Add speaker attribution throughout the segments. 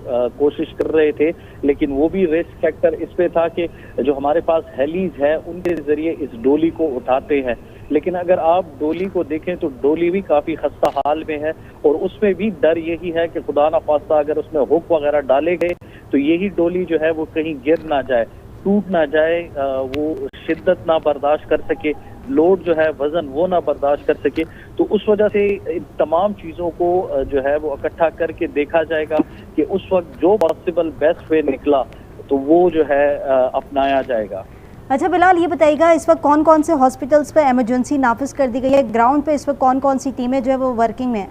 Speaker 1: कोशिश कर रहे थे, लेकिन वो भी रिस्क फैक्टर इस पे था कि जो हमारे पास हेलीज है उनके जरिए इस डोली को उठाते हैं। लेकिन अगर आप डोली को देखें तो डोली भी काफी खस्ता हाल में है, और उसमें भी डर यही है कि खुदा ना खास्ता अगर उसमें हुक वगैरह डाले गए तो यही डोली जो है वो कहीं गिर ना जाए, टूट ना जाए, वो शिद्दत ना बर्दाश्त कर सके, लोड जो है वजन वो ना बर्दाश्त कर सके। तो उस वजह से इन तमाम चीज़ों को जो है वो इकट्ठा करके देखा जाएगा कि उस वक्त जो पॉसिबल बेस्ट वे निकला तो वो जो है अपनाया जाएगा।
Speaker 2: अच्छा बिलाल, ये बताइएगा इस वक्त कौन कौन से हॉस्पिटल्स पे इमरजेंसी नाफिज कर दी गई है? ग्राउंड पे इस वक्त कौन कौन सी टीमें जो है वो वर्किंग में है?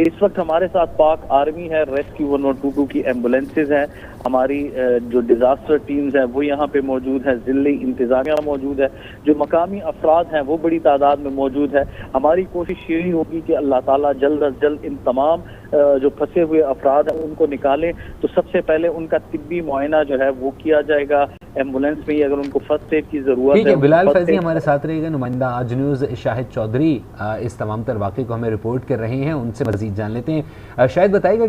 Speaker 1: इस वक्त हमारे साथ पाक आर्मी है, रेस्क्यू 1122 की एम्बुलेंसेज हैं, हमारी जो डिजास्टर टीम्स हैं वो यहाँ पे मौजूद है, जिले इंतजामिया मौजूद है, जो मकामी अफराद हैं वो बड़ी तादाद में मौजूद है। हमारी कोशिश यही होगी कि अल्लाह ताला जल्द अज जल्द इन तमाम जो फंसे हुए अफराद हैं उनको निकालें। तो सबसे पहले उनका तिब्बी मुआयना जो है वो किया जाएगा एम्बुलेंस में ही, अगर उनको फर्स्ट एड की जरूरत है।
Speaker 3: बिलाल फैजी हमारे साथ रहेगा, नुमाइंदा आज न्यूज़ शाहिद चौधरी इस तमाम तर वाक़े को हमें रिपोर्ट कर रहे हैं, उनसे मजीद जान लेते हैं। शायद बताइएगा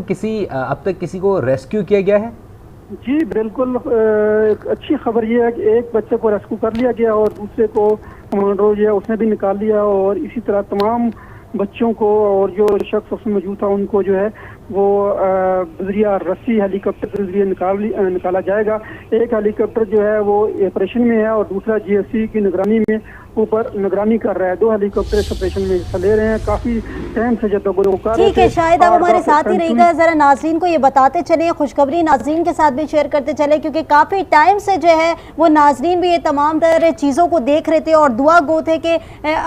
Speaker 3: अब तक किसी को रेस्क्यू किया गया है?
Speaker 4: जी बिल्कुल, एक अच्छी खबर ये है कि एक बच्चे को रेस्क्यू कर लिया गया और दूसरे को कमांडो जो है उसने भी निकाल लिया, और इसी तरह तमाम बच्चों को और जो शख्स उसमें मौजूद था उनको जो है वो बजरिया रस्सी हेलीकॉप्टर के जरिए निकाला जाएगा। एक हेलीकॉप्टर जो है वो ऑपरेशन में है और दूसरा GSC की निगरानी में ऊपर निगरानी कर रहा है। 2 हेलीकॉप्टर इस ऑपरेशन में हिस्सा ले रहे हैं। काफी टाइम से जद्दोजहद कर रहे थे।
Speaker 2: ठीक है, शायद आप हमारे साथ ही रहिएगा, जरा नाज़रीन को ये बताते चले, खुशखबरी नाज़रीन के साथ भी शेयर करते चले, क्योंकि काफी टाइम से जो है वो नाज़रीन भी ये तमाम तरह चीजों को देख रहे थे और दुआ गो थे कि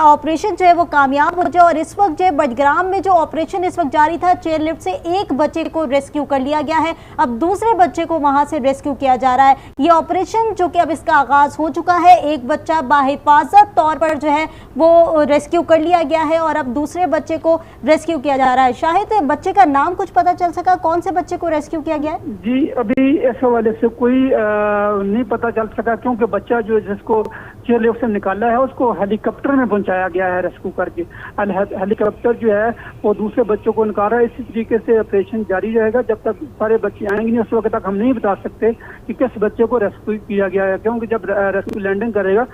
Speaker 2: ऑपरेशन जो है वो कामयाब हो जाए। और इस वक्त जो है बडग्राम में जो ऑपरेशन इस वक्त जारी था, चेयरलिफ्ट से एक बच्चे को रेस्क्यू कर लिया गया है, अब दूसरे बच्चे को वहां से रेस्क्यू किया जा रहा है। ये ऑपरेशन जो कि अब इसका आगाज हो चुका है, एक बच्चा बाहिफाजत तौर पर जो है वो रेस्क्यू कर लिया गया है और अब दूसरे बच्चे को रेस्क्यू किया जा रहा है। शाहिद, बच्चे का नाम कुछ पता चल सका, कौन से बच्चे को रेस्क्यू किया गया है? जी
Speaker 4: अभी इस हवाले से कोई नहीं पता चल सका, क्योंकि बच्चा जो जिसको चेयरलिफ्ट से निकाला है उसको हेलीकॉप्टर में पहुंचाया गया है रेस्क्यू करके। हेलीकॉप्टर जो है वो दूसरे बच्चों को निकाल रहा है। इसी तरीके से ऑपरेशन जारी रहेगा जब तक सारे बच्चे आएंगे नहीं, उस वक्त तक हम नहीं बता सकते कि किस बच्चे को रेस्क्यू किया गया है, क्योंकि जब रेस्क्यू लैंडिंग करेगा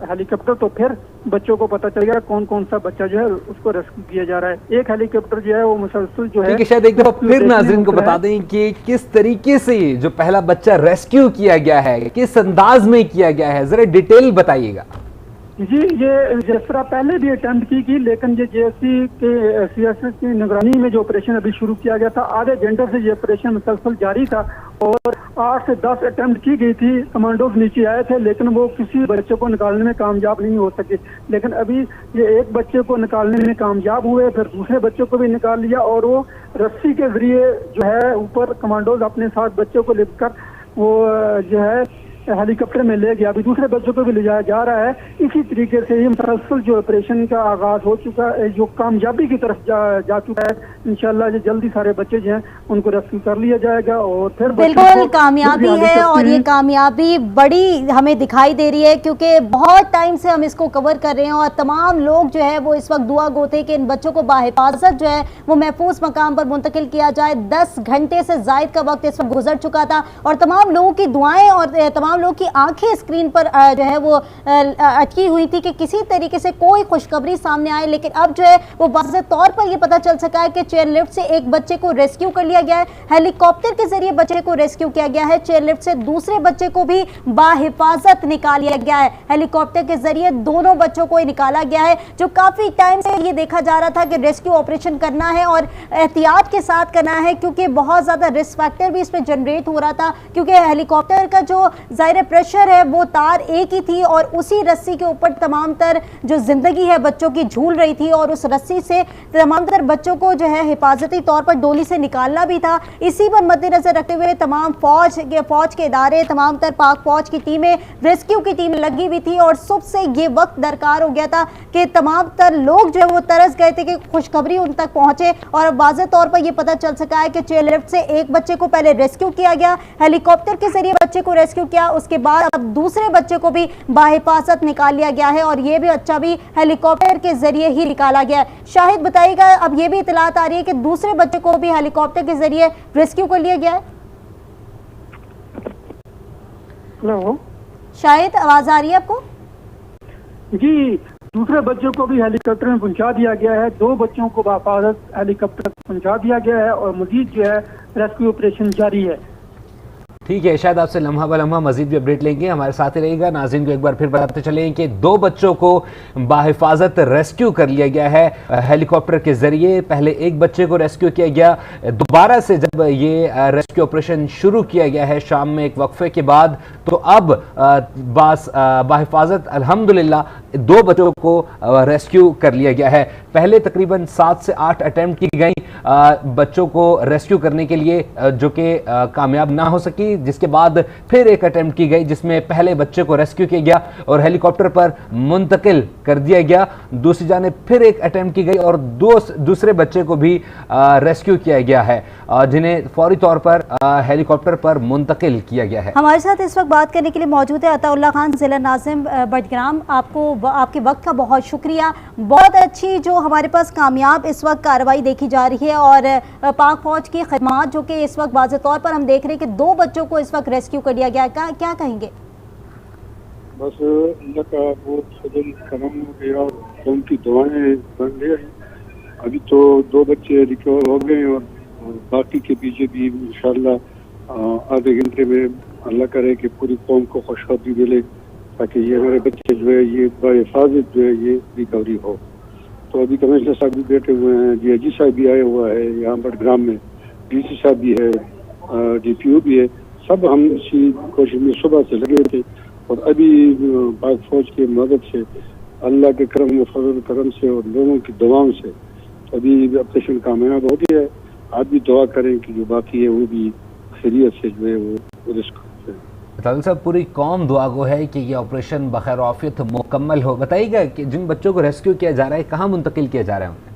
Speaker 4: हेलीकॉप्टर तो फिर बच्चों को पता चलेगा कौन कौन सा बच्चा जो है उसको रेस्क्यू किया जा रहा है। एक हेलीकॉप्टर जो है वो मुसलसल जो है,
Speaker 3: शायद एक दफा फिर नाज़रीन को बता दें कि किस तरीके से जो पहला बच्चा रेस्क्यू किया गया है, किस अंदाज में किया गया है, जरा डिटेल बताइएगा।
Speaker 4: जी ये जिस तरह पहले भी अटेम्प्ट की गई, लेकिन ये GSC के CSS की निगरानी में जो ऑपरेशन अभी शुरू किया गया था, आधे घंटे से ये ऑपरेशन मुसलसल जारी था और 8 से 10 अटेम्प्ट की गई थी। कमांडोज नीचे आए थे लेकिन वो किसी बच्चे को निकालने में कामयाब नहीं हो सके, लेकिन अभी ये एक बच्चे को निकालने में कामयाब हुए, फिर दूसरे बच्चे को भी निकाल लिया और वो रस्सी के जरिए जो है ऊपर कमांडोज अपने साथ बच्चों को लेकर वो जो है हेलीकॉप्टर में ले गया। अभी दूसरे बच्चों को भी ले जाया जा रहा है। इसी तरीके से ये मुसलसल जो ऑपरेशन का आगाज हो चुका है, जो कामयाबी की तरफ जा चुका है। इंशाल्लाह जो जल्दी सारे बच्चे जो हैं उनको रेस्क्यू कर लिया जाएगा और फिर
Speaker 2: बिल्कुल कामयाबी है और ये कामयाबी बड़ी हमें दिखाई दे रही है, क्योंकि बहुत टाइम से हम इसको कवर कर रहे हैं और तमाम लोग जो है वो इस वक्त दुआ गो थे कि इन बच्चों को बाहिफाजत जो है वो महफूज मकाम पर मुंतकिल किया जाए। 10 घंटे से जायद का वक्त इस वक्त गुजर चुका था और तमाम लोगों की दुआएं और तमाम लोगों की आंखें स्क्रीन पर जो है वो अटकी हुई थी कि किसी तरीके से कोई खुशखबरी सामने आए, लेकिन अब जो है वो वाज़ेह तौर पर ये पता चल सका है कि चेयरलिफ्ट से एक बच्चे को रेस्क्यू कर लिया गया है, हेलीकॉप्टर के जरिए बच्चे को रेस्क्यू किया गया है, चेयरलिफ्ट से दूसरे बच्चे को भी बाहिफाजत निकाल लिया गया है। हेलीकॉप्टर के जरिए दोनों बच्चों को निकाला गया है। जो काफी टाइम से ये देखा जा रहा था कि रेस्क्यू ऑपरेशन करना है और एहतियात के साथ करना है, क्योंकि बहुत ज्यादा रिस्क फैक्टर भी इसमें जनरेट हो रहा था, क्योंकि हेलीकॉप्टर का जो जाहिर प्रेशर है वो तार एक ही थी और उसी रस्सी के ऊपर तमाम तर जो जिंदगी है बच्चों की झूल रही थी और उस रस्सी से तमाम तर बच्चों को जो है हिफाजती तौर पर डोली से निकालना भी था। इसी पर मद्देनजर रखते हुए तमाम फौज के इदारे, तमाम तर पाक फौज की टीमें, रेस्क्यू की टीम लगी हुई थी और सुबह से ये वक्त दरकार हो गया था कि तमाम तर लोग जो है वो तरस गए थे कि खुशखबरी उन तक पहुंचे और वाज़ेह तौर पर यह पता चल सका है कि चेयरलिफ्ट से एक बच्चे को पहले रेस्क्यू किया गया, हेलीकॉप्टर के जरिए बच्चे को रेस्क्यू किया, उसके बाद अब दूसरे बच्चे को भी बाहिफाजत निकाल लिया गया है और ये भी बच्चा भी हेलीकॉप्टर के जरिए ही निकाला गया है। शाहिद बताइएगा, अब ये भी इतलात आ रही है कि दूसरे बच्चे को भी हेलीकॉप्टर के जरिए रेस्क्यू कर लिया गया है।
Speaker 4: हेलो,
Speaker 2: शाहिद आवाज आ रही है आपको?
Speaker 4: जी, दूसरे बच्चों को भी हेलीकॉप्टर में पहुंचा दिया गया है, 2 बच्चों को बाहिफाजत हेलीकॉप्टर पहुंचा दिया गया है और मजीद जो है रेस्क्यू ऑपरेशन जारी है।
Speaker 3: ठीक है, शायद आपसे लम्हा ब लम्हा मजीद भी अपडेट लेंगे, हमारे साथ ही रहेगा। नाज़रीन को एक बार फिर बताते चलें कि 2 बच्चों को बाहिफाजत रेस्क्यू कर लिया गया है हेलीकॉप्टर के जरिए। पहले एक बच्चे को रेस्क्यू किया गया, दोबारा से जब ये रेस्क्यू ऑपरेशन शुरू किया गया है शाम में एक वक्फे के बाद, तो अब बाहिफाजत अल्हम्दुलिल्लाह 2 बच्चों को रेस्क्यू कर लिया गया है। पहले तकरीबन 7 से 8 अटेम्प्ट की गई बच्चों को रेस्क्यू करने के लिए, जो कि कामयाब ना हो सकी, जिसके बाद फिर एक अटेम्प्ट की गई जिसमें पहले बच्चे को रेस्क्यू किया गया और हेलीकॉप्टर पर मुंतकिल कर दिया गया। दूसरी जानिब फिर एक अटेम्प्ट की गई और दूसरे बच्चे को भी रेस्क्यू किया गया है, जिन्हें फौरी तौर पर हेलीकॉप्टर पर मुंतकिल किया गया है।
Speaker 2: हमारे साथ इस वक्त बात करने के लिए मौजूद है अताउल्लाह खान, जिला नाज़िम बडग्राम। आपके वक्त का बहुत शुक्रिया। बहुत अच्छी जो हमारे पास कामयाब इस वक्त कार्रवाई देखी जा रही है और पाक फौज की खिदमत जो कि इस वक्त वाज़े तौर पर हम देख रहे हैं कि 2 बच्चों को इस वक्त रेस्क्यू कर लिया गया। क्या कहेंगे?
Speaker 5: बस अल्लाह का बहुत फजल करम हो गया और उनकी दुआएं बन गई। अभी तो 2 बच्चे रिकवर हो गए और बाकी के पीछे भी इंशाल्लाह आधे घंटे में अल्लाह करे कि पूरी कौम को खुशखबरी मिले, ताकि ये हमारे बच्चे जो है ये बाहिफाजत जो है ये रिकवरी हो। तो अभी कमिश्नर साहब भी बैठे हुए हैं, डीआईजी साहब भी आए हुआ है यहाँ बडग्राम में, डीसी साहब भी है, डीपीओ भी है। सब हम इसी कोशिश में सुबह से लगे थे और अभी पाक फौज की मदद से, अल्लाह के करम फजल करम से और लोगों की दुआओं से अभी ऑपरेशन कामयाब हो गया है। आप भी दुआ करें कि जो बाकी है वो भी खैरियत से जो है वो रिस्क।
Speaker 3: साहब, पूरी कौम दुआ गो है कि ये ऑपरेशन बखैर आफियत मुकम्मल हो। बताइएगा कि जिन बच्चों को रेस्क्यू किया जा रहा है कहाँ मुंतकिल किया जा रहा है उन्हें?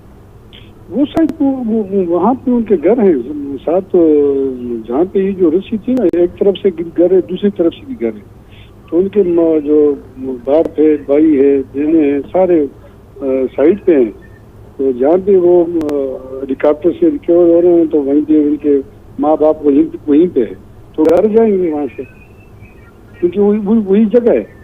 Speaker 5: वो शायद वहाँ पे उनके घर हैं साथ, जहाँ पे ये जो रस्सी थी ना, एक तरफ से घर है, दूसरी तरफ से भी घर है, तो उनके जो बाप है, भाई है, बहने हैं, सारे साइड पे हैं। तो जहाँ पे वो हेलीकॉप्टर से रिकवर हो रहे हैं तो वहीं पे उनके माँ बाप वहीं पे है, तो घर जाएंगे वहाँ से, क्योंकि वही जगह है।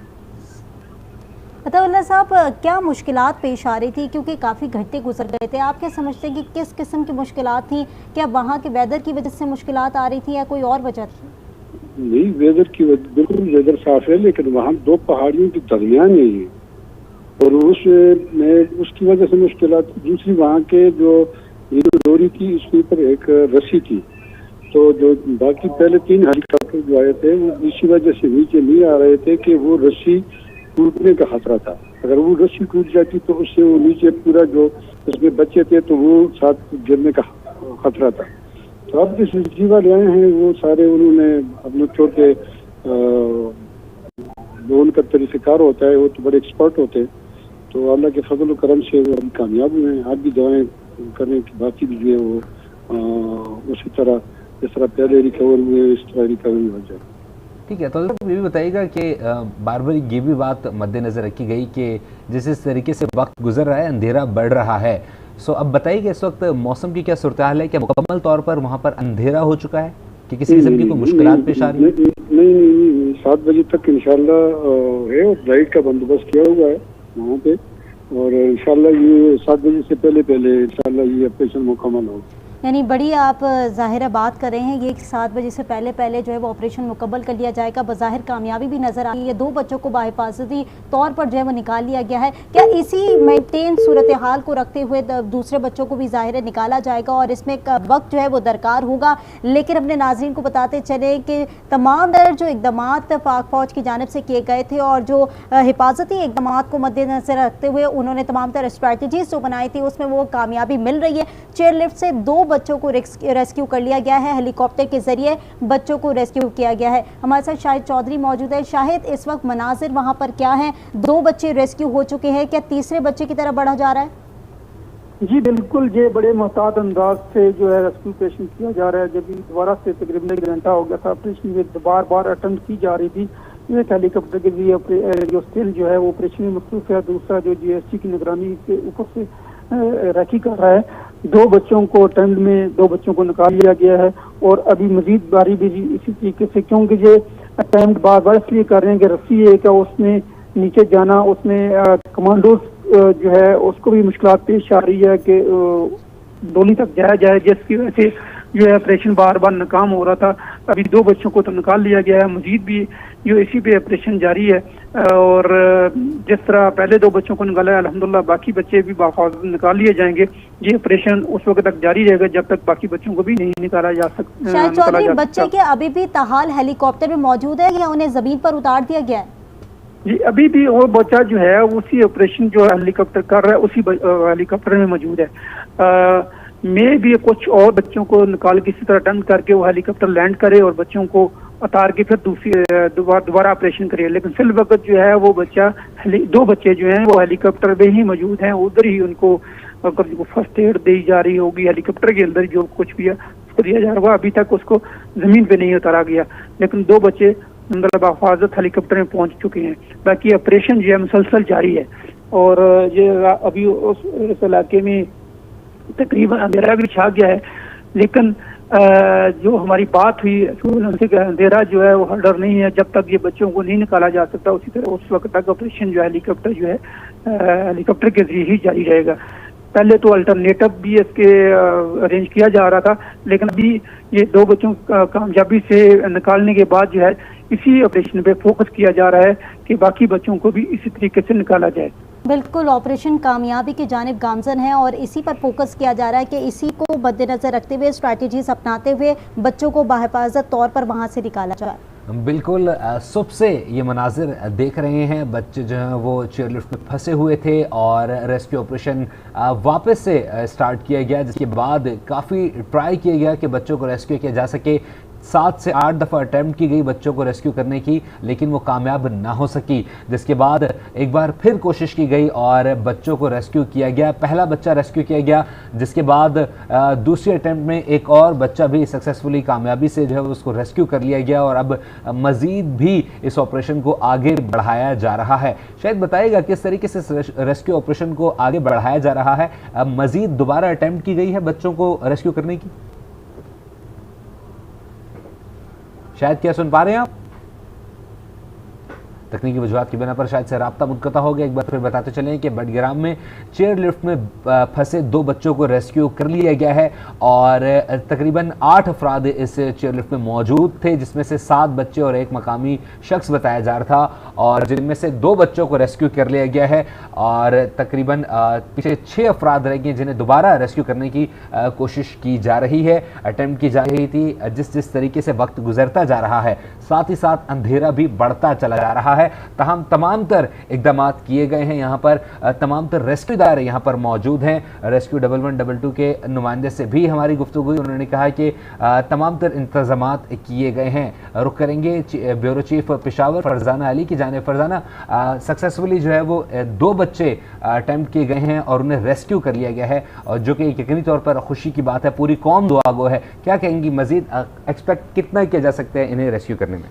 Speaker 2: अताउल्लाह साहब, क्या मुश्किलात पेश आ रही थी, क्योंकि काफ़ी घंटे गुजर गए थे, आप क्या समझते हैं कि किस किस्म की मुश्किलात थी? क्या वहाँ के वेदर की वजह से मुश्किलात आ रही थी या कोई और वजह थी?
Speaker 5: नहीं, वेदर की बिल्कुल वेदर साफ है, लेकिन वहाँ 2 पहाड़ियों के दरमियान है ये, और उसकी वजह से मुश्किलात। दूसरी वहाँ के जो ये डोरी थी, इसके ऊपर एक रस्सी थी, तो जो बाकी पहले 3 हेलीकॉप्टर जो आए थे वो इसी वजह से नीचे नहीं आ रहे थे कि वो रस्सी टूटने का खतरा था। अगर वो रस्सी टूट जाती तो उससे वो नीचे पूरा जो उसमें बच्चे थे तो वो साथ गिरने का खतरा था। तो अब जिस जीवा ले आए हैं वो सारे उन्होंने अपने छोटे जो उनका तरीक़ेकार होता है वो तो बड़े एक्सपर्ट होते हैं, तो अल्लाह के फजल करम से वो कामयाब हुए हैं। आप भी दुआएं करें कि बाकी भी जो है वो उसी तरह जिस तरह पहले रिकवर हुए इस तरह रिकवरी हो जाए।
Speaker 3: ठीक है, तो ये भी बताइएगा कि बार बार ये भी बात मद्देनज़र रखी गई कि जिस तरीके से वक्त गुजर रहा है, अंधेरा बढ़ रहा है, सो अब बताइए कि इस वक्त मौसम की क्या सूरत हाल है? क्या मुकम्मल तौर पर वहाँ पर अंधेरा हो चुका है कि किसी किस्म की कोई मुश्किलात पेश आ रही है?
Speaker 5: नहीं, 7 बजे तक इंशाल्लाह है और लाइट का बंदोबस्त किया हुआ है वहाँ पे, और इंशाल्लाह ये 7 बजे से पहले इंशाल्लाह ये ऑपरेशन मुकम्मल होगा।
Speaker 2: यानी बड़ी आप ज़ाहिर बात कर रहे हैं ये कि 7 बजे से पहले जो है वो ऑपरेशन मुकम्मल कर लिया जाएगा। बज़ाहिर कामयाबी भी नज़र आ रही है, 2 बच्चों को बाहिफाजती तौर पर जो है वो निकाल लिया गया है। क्या इसी मेंटेन सूरत हाल को रखते हुए दूसरे बच्चों को भी ज़ाहिर निकाला जाएगा और इसमें वक्त जो है वो दरकार होगा? लेकिन अपने नाज़रीन को बताते चले कि तमाम दर जो इकदाम पाक फ़ौज की जानिब से किए गए थे और जो हिफाजती इकदाम को मद्देनज़र रखते हुए उन्होंने तमाम तरह स्ट्रैटेजीज जो बनाई थी उसमें वो कामयाबी मिल रही है। चेयरलिफ्ट से 2 बच्चों को रेस्क्यू कर लिया गया है, हेलीकॉप्टर के जरिए बच्चों को रेस्क्यू किया गया है। हमारे साथ शाहिद चौधरी मौजूद है। शाहिद, इस वक्त मनाजिर वहां पर क्या है? 2 बच्चे रेस्क्यू हो चुके हैं, क्या तीसरे बच्चे की तरफ बढ़ा जा रहा है?
Speaker 4: जी बिल्कुल, ये बड़े मोहतात अंदाज से जो है रेस्क्यू ऑपरेशन किया जा रहा है। जब दोबारा से तकरीबन 1 घंटा हो गया था ऑपरेशन में, बार बार अटेम्प्ट की जा रही थी। एक हेलीकॉप्टर के लिए जो स्टिल जो है वो ऑपरेशन में मसरूफ है, दूसरा जो GST की निगरानी के ऊपर से रखी कर रहा है। 2 बच्चों को अटेम्प्ट में 2 बच्चों को निकाल लिया गया है और अभी मजीद बारी भी इसी तरीके से, क्योंकि ये अटेम्प्ट बार बार इसलिए कर रहे हैं कि रस्सी है कि उसमें नीचे जाना, उसमें कमांडोज जो है उसको भी मुश्किलात पेश आ रही है कि डोली तक जाया जाए, जिसकी वजह से जो है ऑपरेशन बार बार नाकाम हो रहा था। अभी 2 बच्चों को तो निकाल लिया गया है, मजीद भी जो इसी पे ऑपरेशन जारी है। और जिस तरह पहले 2 बच्चों को निकाला है, अल्हम्दुलिल्लाह बाकी बच्चे भी बाखौफ निकाल लिए जाएंगे। ये ऑपरेशन उस वक्त तक जारी रहेगा जब तक बाकी बच्चों को भी नहीं निकाला जा सकता।
Speaker 2: शायद चौधरी, बच्चे के अभी भी ताहाल हेलीकॉप्टर में मौजूद है या उन्हें जमीन पर उतार दिया गया है?
Speaker 4: जी अभी भी वो बच्चा जो है उसी ऑपरेशन जो हेलीकॉप्टर कर रहा है उसी हेलीकॉप्टर में मौजूद है। मैं भी कुछ और बच्चों को निकाल के इसी तरह अटेम्प्ट करके वो हेलीकॉप्टर लैंड करे और बच्चों को उतार के फिर दूसरी दोबारा ऑपरेशन करे, लेकिन फिल वक्त जो है वो बच्चा 2 बच्चे जो हैं वो हेलीकॉप्टर में ही मौजूद हैं। उधर ही उनको फर्स्ट एड दी जा रही होगी, हेलीकॉप्टर के अंदर जो कुछ भी है उसको दिया जा रहा है। अभी तक उसको जमीन पे नहीं उतारा गया, लेकिन 2 बच्चे हिफाजत हेलीकॉप्टर में पहुंच चुके हैं। बाकी ऑपरेशन जो है मुसलसल जारी है और ये अभी उस इलाके में तकरीबन अंधेरा भी छा गया है, लेकिन जो हमारी बात हुई उनसे अंधेरा जो है वो हर्डर नहीं है। जब तक ये बच्चों को नहीं निकाला जा सकता उसी तरह उस वक्त तक ऑपरेशन जो है हेलीकॉप्टर जो है हेलीकॉप्टर के जरिए ही जारी रहेगा। पहले तो अल्टरनेटिव भी इसके अरेंज किया जा रहा था, लेकिन अभी ये 2 बच्चों कामयाबी से निकालने के बाद जो है इसी ऑपरेशन पे फोकस किया जा रहा है कि बाकी बच्चों को भी इसी तरीके से निकाला जाए।
Speaker 2: बिल्कुल, ऑपरेशन कामयाबी की जानिब गामजन है और इसी पर फोकस किया जा रहा है कि इसी को मद्देनजर रखते हुए स्ट्रैटेजीज अपनाते हुए बच्चों को बाहिफाजत तौर पर वहाँ से निकाला जाए।
Speaker 3: बिल्कुल, सुबह से ये मनाजिर देख रहे हैं, बच्चे जो हैं वो चेयरलिफ्ट में फंसे हुए थे और रेस्क्यू ऑपरेशन वापस से स्टार्ट किया गया, जिसके बाद काफ़ी ट्राई किया गया कि बच्चों को रेस्क्यू किया जा सके। 7 से 8 दफ़ा अटैम्प्ट की गई बच्चों को रेस्क्यू करने की, लेकिन वो कामयाब ना हो सकी, जिसके बाद एक बार फिर कोशिश की गई और बच्चों को रेस्क्यू किया गया। पहला बच्चा रेस्क्यू किया गया, जिसके बाद दूसरे अटैम्प्ट में एक और बच्चा भी सक्सेसफुली कामयाबी से जो है उसको रेस्क्यू कर लिया गया और अब मज़ीद भी इस ऑपरेशन को आगे बढ़ाया जा रहा है। शायद बताइएगा किस तरीके से रेस्क्यू ऑपरेशन को आगे बढ़ाया जा रहा है? अब मज़ीद दोबारा अटैम्प्ट की गई है बच्चों को रेस्क्यू करने की? शायद क्या सुन पा रहे हैं आप? तकनीकी वजूहात की बिना पर शायद से राब्ता मुनक़ता हो गया। एक बार फिर बताते चलें कि बडग्राम में चेयर लिफ्ट में फंसे 2 बच्चों को रेस्क्यू कर लिया गया है और तकरीबन 8 अफराद इस चेयर लिफ्ट में मौजूद थे, जिसमें से 7 बच्चे और एक मकामी शख्स बताया जा रहा था, और जिनमें से 2 बच्चों को रेस्क्यू कर लिया गया है और तकरीबन पीछे 6 अफराद रह गए जिन्हें दोबारा रेस्क्यू करने की कोशिश की जा रही है, अटैम्प्ट की जा रही थी। जिस तरीके से वक्त गुजरता जा रहा है, साथ ही साथ अंधेरा भी बढ़ता चला जा रहा है, तमाम तर इकदाम किए गए हैं। यहाँ पर तमाम तर रेस्क्यू इदारे यहाँ पर मौजूद हैं। रेस्क्यू 1112 के नुमाइंदे से भी हमारी गुफ्तगू हुई, उन्होंने कहा कि तमाम तर इंतजामात किए गए हैं। रुख करेंगे ब्यूरो चीफ पेशावर फरजाना अली की जानिब। फरजाना, सक्सेसफुली जो है वो 2 बच्चे अटैम्प्ट किए गए हैं और उन्हें रेस्क्यू कर लिया गया है, और जो कि यकीनी तौर पर खुशी की बात है। पूरी कौम दुआगो है, क्या कहेंगी? मजीद एक्सपेक्ट कितना किया जा सकता है इन्हें रेस्क्यू करने में?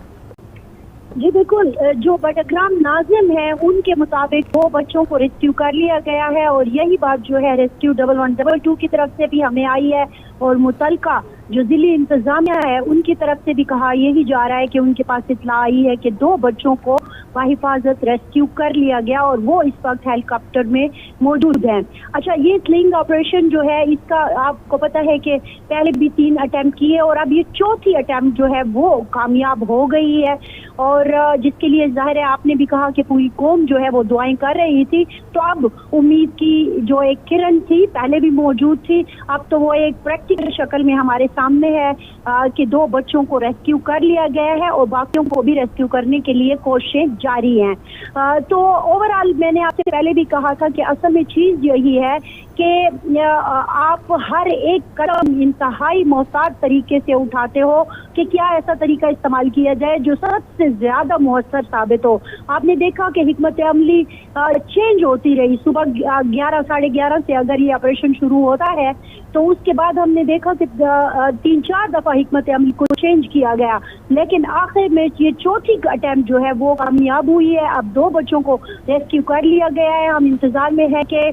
Speaker 6: जी बिल्कुल, जो बडग्राम नाजिम है उनके मुताबिक 2 बच्चों को रेस्क्यू कर लिया गया है और यही बात जो है रेस्क्यू 1112 की तरफ से भी हमें आई है और मुतलका जो जिले इंतजामिया है उनकी तरफ से भी कहा यही जा रहा है कि उनके पास इत्तला आई है कि 2 बच्चों को बाहिफाजत रेस्क्यू कर लिया गया और वो इस वक्त हेलीकॉप्टर में मौजूद हैं। अच्छा, ये स्लिंग ऑपरेशन जो है इसका आपको पता है कि पहले भी 3 अटैम्प्ट किए और अब ये 4थी अटैम्प्ट जो है वो कामयाब हो गई है, और जिसके लिए जाहिर है आपने भी कहा कि पूरी कौम जो है वो दुआएं कर रही थी। तो अब उम्मीद की जो एक किरण थी पहले भी मौजूद थी, अब तो वो एक प्रैक्टिकल शक्ल में हमारे सामने है कि 2 बच्चों को रेस्क्यू कर लिया गया है और बाकियों को भी रेस्क्यू करने के लिए कोशिशें जारी हैं। तो ओवरऑल मैंने आपसे पहले भी कहा था कि असल में चीज यही है कि आप हर एक कदम इंतहाई मोहतात तरीके से उठाते हो कि क्या ऐसा तरीका इस्तेमाल किया जाए जो सबसे ज्यादा मुअस्सर साबित हो। आपने देखा कि हिकमत अमली चेंज होती रही। सुबह 11 साढ़े 11 से अगर ये ऑपरेशन शुरू होता है तो उसके बाद हमने देखा कि 3-4 दफा हिकमत अमली को चेंज किया गया, लेकिन आखिर में ये चौथी अटेम्प्ट जो है वो कामयाब हुई है। अब 2 बच्चों को रेस्क्यू कर लिया गया है। हम इंतजार में है कि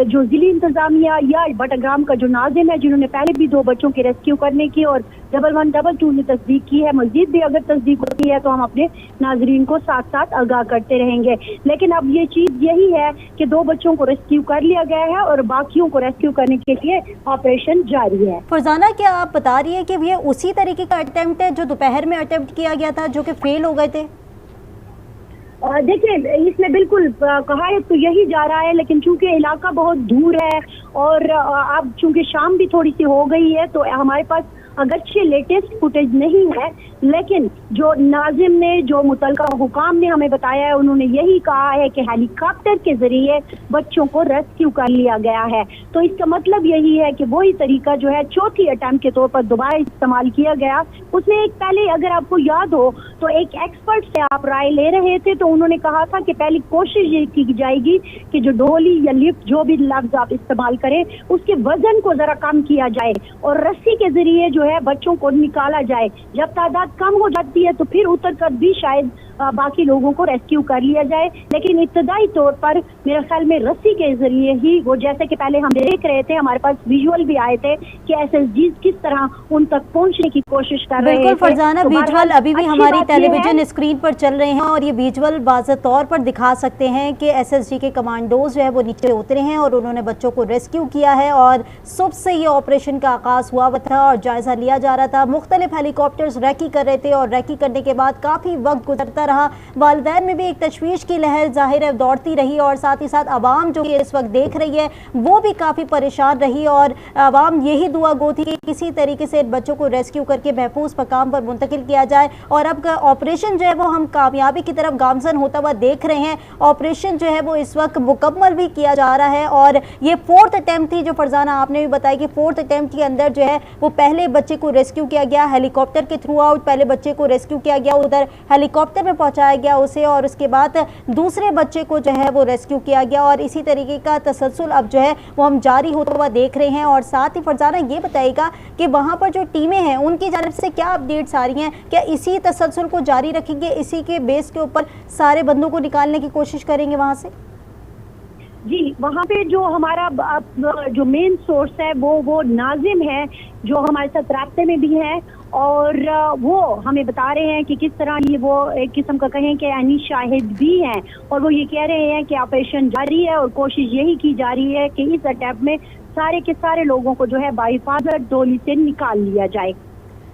Speaker 6: जो जिली इंतजामिया या बटाग्राम का जो नाजिम है, जिन्होंने पहले भी 2 बच्चों के रेस्क्यू करने की और 1112 ने तस्दीक की है, मजीद भी अगर तस्दीक होती है तो हम अपने नाजरीन को साथ साथ आगाह करते रहेंगे। लेकिन अब ये चीज यही है कि 2 बच्चों को रेस्क्यू कर लिया गया है और बाकियों को रेस्क्यू करने के लिए ऑपरेशन जारी है।
Speaker 2: फरजाना, क्या आप बता रही है कि ये उसी तरीके का अटेम्प्ट है जो दोपहर में अटेम्प्ट किया गया था, जो कि फेल हो गए थे?
Speaker 6: देखिए, इसमें बिल्कुल कहा तो यही जा रहा है, लेकिन चूंकि इलाका बहुत दूर है और अब चूंकि शाम भी थोड़ी सी हो गई है तो हमारे पास अगरचे लेटेस्ट फुटेज नहीं है, लेकिन जो नाजिम ने, जो मुतलका हुकाम ने हमें बताया है, उन्होंने यही कहा है कि हेलीकॉप्टर के जरिए बच्चों को रेस्क्यू कर लिया गया है। तो इसका मतलब यही है कि वही तरीका जो है चौथी अटेम्प्ट के तौर पर दोबारा इस्तेमाल किया गया। उसमें एक पहले अगर आपको याद हो तो एक एक्सपर्ट से आप राय ले रहे थे, तो उन्होंने कहा था कि पहली कोशिश ये की जाएगी कि जो डोली या लिफ्ट, जो भी लफ्ज आप इस्तेमाल करें, उसके वजन को जरा कम किया जाए और रस्सी के जरिए जो है बच्चों को निकाला जाए। जब तादाद कम हो जाती है तो फिर उतर कर भी शायद बाकी लोगों को रेस्क्यू कर लिया जाए, लेकिन इब्तदाई तौर पर मेरे ख्याल में रस्सी के जरिए ही वो, जैसे कि पहले हम देख रहे थे, हमारे पास विजुअल भी आए थे कि SSGs किस तरह उन तक पहुंचने की कोशिश कर रहे थे।
Speaker 2: बिल्कुल फरजाना, विजुअल अभी भी हमारी टेलीविजन स्क्रीन पर चल रहे हैं और ये विजुअल वाज़ेह तौर पर दिखा सकते हैं कि SSG के कमांडोज जो है वो नीचे उतरे हैं और उन्होंने बच्चों को रेस्क्यू किया है। और सुबह से ये ऑपरेशन का आगाज हुआ था और जायजा लिया जा रहा था। मुख्तलिफ हेलीकॉप्टर्स रैकी कर रहे थे और रैकी करने के बाद काफ़ी वक्त गुजरता रहा। वालिदैन में भी एक तशवीश की लहर जाहिर है दौड़ती रही और साथ ही साथ आवाम जो इस वक्त देख रही है वो भी काफ़ी परेशान रही और आवाम यही दुआ गो थी कि किसी तरीके से बच्चों को रेस्क्यू करके महफूज मकाम पर मुंतकिल किया जाए। और अब ऑपरेशन जो है वो हम कामयाबी की तरफ गामजन होता हुआ देख रहे हैं। ऑपरेशन जो है वो इस वक्त मुकम्मल भी किया जा रहा है और ये 4th अटैम्प्ट थी, जो फरजाना आपने भी बताया कि 4th अटैम्प्ट के अंदर जो है वो पहले बच्चे को रेस्क्यू किया गया हेलीकॉप्टर के थ्रू आउट। पहले बच्चे को रेस्क्यू किया गया, उधर हेलीकॉप्टर में पहुंचाया गया उसे, और उसके बाद दूसरे बच्चे को जो है वो रेस्क्यू किया गया। और इसी तरीके का तसलसल अब जो है वो हम जारी होता हुआ देख रहे हैं। और साथ ही फरजाना ये बताइएगा कि वहाँ पर जो टीमें हैं उनकी जानब से क्या अपडेट्स आ रही हैं? क्या इसी तसलसल को जारी रखेंगे, इसी के बेस के ऊपर सारे बंदों को निकालने की कोशिश करेंगे वहाँ से?
Speaker 6: जी, वहाँ पे जो हमारा जो मेन सोर्स है वो नाजिम है, जो हमारे साथ रास्ते में भी है और वो हमें बता रहे हैं कि किस तरह ये वो एक किस्म का कहें कि यानी शाहिद भी हैं और वो ये कह रहे हैं कि ऑपरेशन जारी है और कोशिश यही की जा रही है कि इस अटैक में सारे के सारे लोगों को जो है बाहिफाजत डोली से निकाल लिया जाए।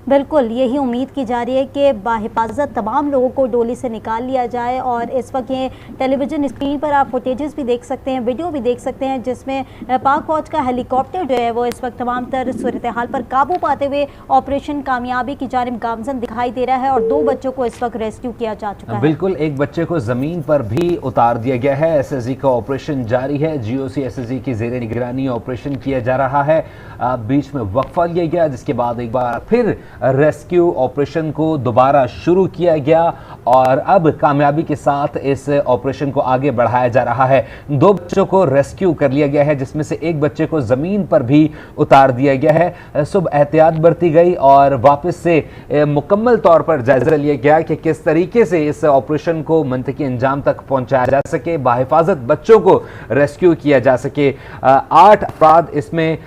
Speaker 2: बिल्कुल यही उम्मीद की जा रही है कि बाहिफाजत तमाम लोगों को डोली से निकाल लिया जाए। और इस वक्त ये टेलीविज़न स्क्रीन पर आप फुटेजेस भी देख सकते हैं, वीडियो भी देख सकते हैं, जिसमें पाक फौज का हेलीकॉप्टर जो है वो इस वक्त तमाम तर सूरत हाल पर काबू पाते हुए ऑपरेशन कामयाबी की जानिब गामजन दिखाई दे रहा है और 2 बच्चों को इस वक्त रेस्क्यू किया जा चुका है।
Speaker 3: बिल्कुल, एक बच्चे को ज़मीन पर भी उतार दिया गया है। SSG का ऑपरेशन जारी है। GOC SSG की ज़ेरे निगरानी ऑपरेशन किया जा रहा है। बीच में वक्फा लिया गया, जिसके बाद एक बार फिर रेस्क्यू ऑपरेशन को दोबारा शुरू किया गया और अब कामयाबी के साथ इस ऑपरेशन को आगे बढ़ाया जा रहा है। 2 बच्चों को रेस्क्यू कर लिया गया है, जिसमें से एक बच्चे को जमीन पर भी उतार दिया गया है। सुबह एहतियात बरती गई और वापस से मुकम्मल तौर पर जायजा लिया गया कि किस तरीके से इस ऑपरेशन को मंतकी अंजाम तक पहुंचाया जा सके, बाहिफाजत बच्चों को रेस्क्यू किया जा सके। 8 अफराद इसमें